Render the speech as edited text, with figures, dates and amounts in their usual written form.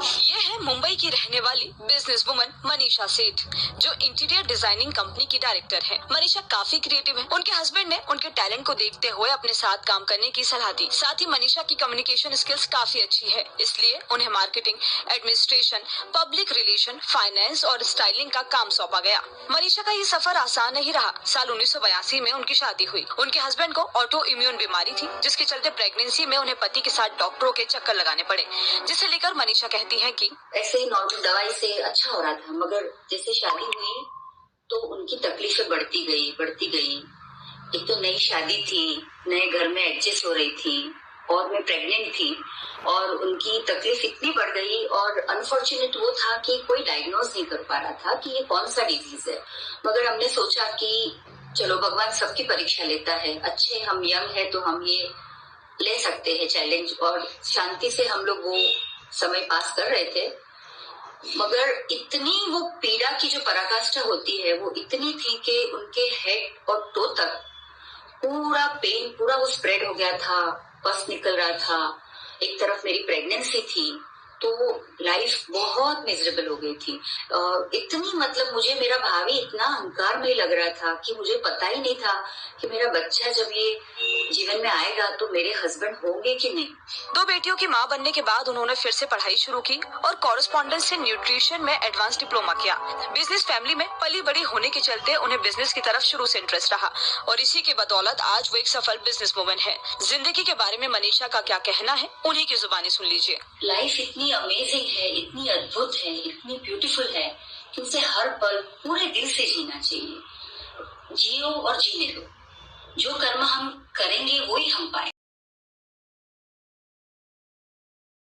ये है मुंबई की रहने वाली बिजनेस वुमन मनीषा सेठ, जो इंटीरियर डिजाइनिंग कंपनी की डायरेक्टर है। मनीषा काफी क्रिएटिव है। उनके हस्बैंड ने उनके टैलेंट को देखते हुए अपने साथ काम करने की सलाह दी। साथ ही मनीषा की कम्युनिकेशन स्किल्स काफी अच्छी है, इसलिए उन्हें marketing, administration, public relation, finance और स्टाइलिंग का काम सौंपा गया। मनीषा का ये सफर आसान नहीं रहा। साल 1982 में उनकी शादी हुई। उनके हस्बैंड को ऑटो इम्यून बीमारी थी, जिसके चलते प्रेगनेंसी में उन्हें पति के साथ डॉक्टरों के चक्कर लगाने पड़े, जिसे लेकर मनीषा कहती है कि ऐसे ही नॉर्मल दवाई से अच्छा हो रहा था, मगर जैसे शादी हुई तो उनकी तकलीफें बढ़ती गई। एक तो नई शादी थी, नए घर में एडजस्ट हो रही थी और मैं प्रेग्नेंट थी और उनकी तकलीफ इतनी बढ़ गई। और अनफॉर्चुनेट वो था कि कोई डायग्नोज नहीं कर पा रहा था कि ये कौन सा डिजीज है। मगर हमने सोचा कि चलो भगवान सबकी परीक्षा लेता है, अच्छे हम यंग है तो हम ये ले सकते हैं चैलेंज, और शांति से हम लोग वो समय पास कर रहे थे। मगर इतनी वो पीड़ा की जो पराकाष्ठा होती है वो इतनी थी कि उनके हेड और टो तक पूरा पेन, पूरा वो स्प्रेड हो गया था, पस निकल रहा था। एक तरफ मेरी प्रेगनेंसी थी, तो लाइफ बहुत मिजरेबल हो गई थी। इतनी मतलब मुझे मेरा भावी इतना अहंकार में लग रहा था कि मुझे पता ही नहीं था कि मेरा बच्चा जब ये जीवन में आएगा तो मेरे हस्बैंड होंगे कि नहीं। 2 बेटियों की मां बनने के बाद उन्होंने फिर से पढ़ाई शुरू की और कॉरेस्पॉन्डेंस से न्यूट्रिशन में एडवांस डिप्लोमा किया। बिजनेस फैमिली में पली बड़ी होने के चलते उन्हें बिजनेस की तरफ शुरू से इंटरेस्ट रहा और इसी के बदौलत आज वो एक सफल बिजनेस वुमन है। जिंदगी के बारे में मनीषा का क्या कहना है, उन्हीं की जुबानी सुन लीजिए। लाइफ इतनी अमेजिंग है, इतनी अद्भुत है, इतनी ब्यूटीफुल है कि उसे हर पल पूरे दिल से जीना चाहिए। जियो और जीने दो। जो कर्म हम करेंगे वो ही हम पाएंगे।